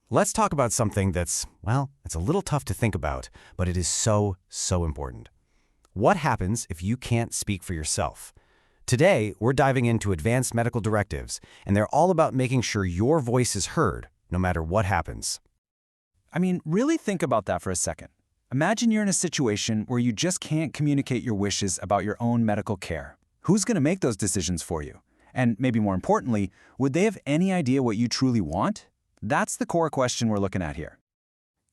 Let's talk about something that's, well, it's a little tough to think about, but it is so, so important. What happens if you can't speak for yourself? Today, we're diving into Advanced Medical Directives, and they're all about making sure your voice is heard, no matter what happens. I mean, really think about that for a second. Imagine you're in a situation where you just can't communicate your wishes about your own medical care. Who's going to make those decisions for you? And maybe more importantly, would they have any idea what you truly want? That's the core question we're looking at here.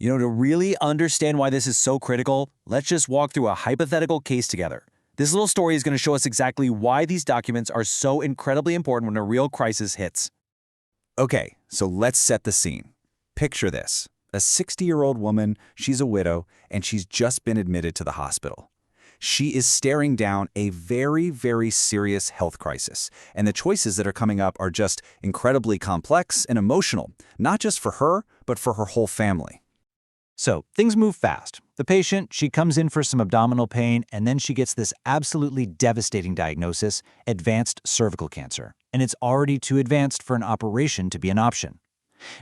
To really understand why this is so critical, let's just walk through a hypothetical case together. This little story is going to show us exactly why these documents are so incredibly important when a real crisis hits. Okay, so let's set the scene. Picture this. A 60-year-old woman, she's a widow, and she's just been admitted to the hospital. She is staring down a very, very serious health crisis, and the choices that are coming up are just incredibly complex and emotional, not just for her, but for her whole family. So things move fast. The patient, she comes in for some abdominal pain, and then she gets this absolutely devastating diagnosis, advanced cervical cancer, and it's already too advanced for an operation to be an option.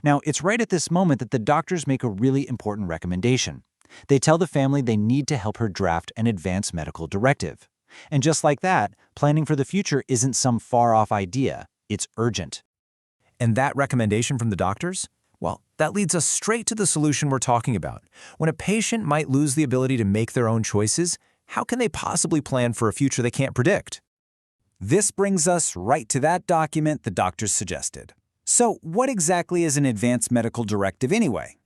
Now, it's right at this moment that the doctors make a really important recommendation. They tell the family they need to help her draft an Advance Medical Directive. And just like that, planning for the future isn't some far-off idea, it's urgent. And that recommendation from the doctors? Well, that leads us straight to the solution we're talking about. When a patient might lose the ability to make their own choices, how can they possibly plan for a future they can't predict? This brings us right to that document the doctors suggested. So what exactly is an Advance Medical Directive anyway?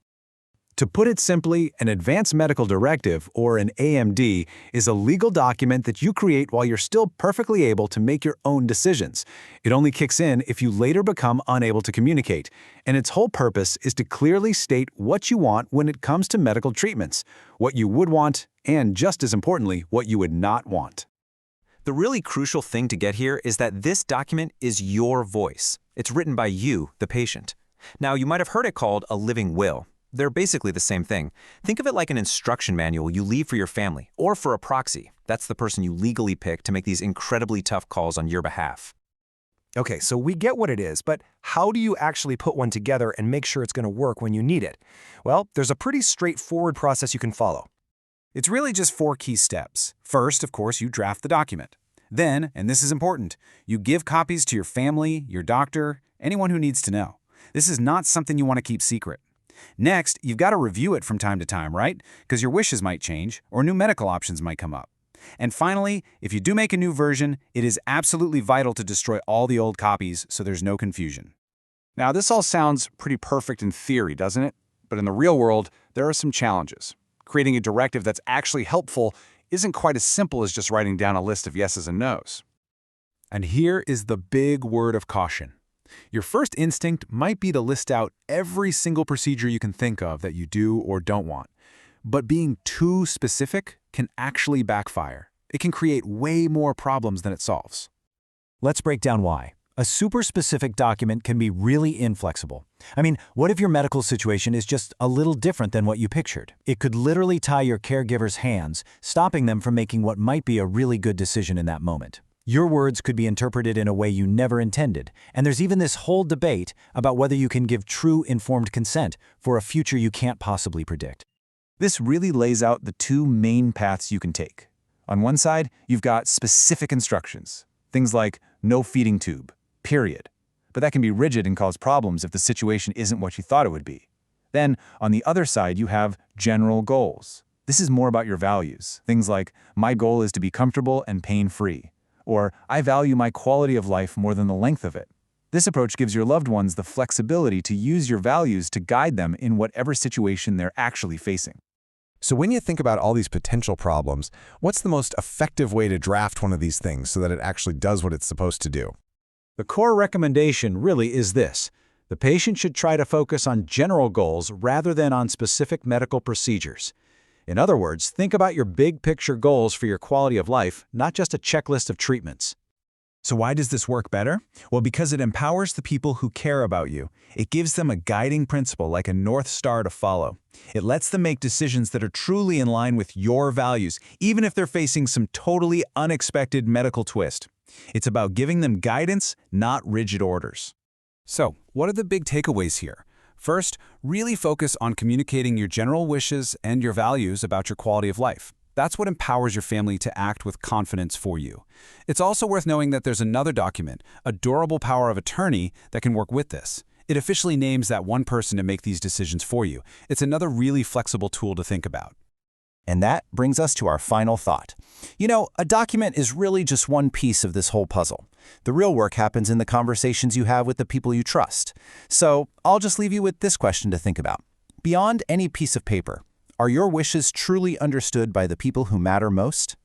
To put it simply, an Advance Medical Directive, or an AMD, is a legal document that you create while you're still perfectly able to make your own decisions. It only kicks in if you later become unable to communicate, and its whole purpose is to clearly state what you want when it comes to medical treatments, what you would want, and just as importantly, what you would not want. The really crucial thing to get here is that this document is your voice. It's written by you, the patient. Now, you might have heard it called a living will. They're basically the same thing. Think of it like an instruction manual you leave for your family, or for a proxy. That's the person you legally pick to make these incredibly tough calls on your behalf. Okay, so we get what it is, but how do you actually put one together and make sure it's going to work when you need it? Well, there's a pretty straightforward process you can follow. It's really just 4 key steps. First, of course, you draft the document. Then, and this is important, you give copies to your family, your doctor, anyone who needs to know. This is not something you want to keep secret. Next, you've got to review it from time to time, right? Because your wishes might change, or new medical options might come up. And finally, if you do make a new version, it is absolutely vital to destroy all the old copies so there's no confusion. Now, this all sounds pretty perfect in theory, doesn't it? But in the real world, there are some challenges. Creating a directive that's actually helpful isn't quite as simple as just writing down a list of yeses and nos. And here is the big word of caution. Your first instinct might be to list out every single procedure you can think of that you do or don't want. But being too specific can actually backfire. It can create way more problems than it solves. Let's break down why. A super specific document can be really inflexible. I mean, what if your medical situation is just a little different than what you pictured? It could literally tie your caregiver's hands, stopping them from making what might be a really good decision in that moment. Your words could be interpreted in a way you never intended, and there's even this whole debate about whether you can give true informed consent for a future you can't possibly predict. This really lays out the 2 main paths you can take. On one side, you've got specific instructions, things like no feeding tube, period. But that can be rigid and cause problems if the situation isn't what you thought it would be. Then, on the other side, you have general goals. This is more about your values, things like, my goal is to be comfortable and pain-free. Or, I value my quality of life more than the length of it. This approach gives your loved ones the flexibility to use your values to guide them in whatever situation they're actually facing. So when you think about all these potential problems, what's the most effective way to draft one of these things so that it actually does what it's supposed to do? The core recommendation really is this. The patient should try to focus on general goals rather than on specific medical procedures. In other words, think about your big picture goals for your quality of life, not just a checklist of treatments. So why does this work better? Well, because it empowers the people who care about you. It gives them a guiding principle like a North Star to follow. It lets them make decisions that are truly in line with your values, even if they're facing some totally unexpected medical twist. It's about giving them guidance, not rigid orders. So, what are the big takeaways here? First, really focus on communicating your general wishes and your values about your quality of life. That's what empowers your family to act with confidence for you. It's also worth knowing that there's another document, a durable power of attorney, that can work with this. It officially names that one person to make these decisions for you. It's another really flexible tool to think about. And that brings us to our final thought. You know, a document is really just one piece of this whole puzzle. The real work happens in the conversations you have with the people you trust. So I'll just leave you with this question to think about. Beyond any piece of paper, are your wishes truly understood by the people who matter most?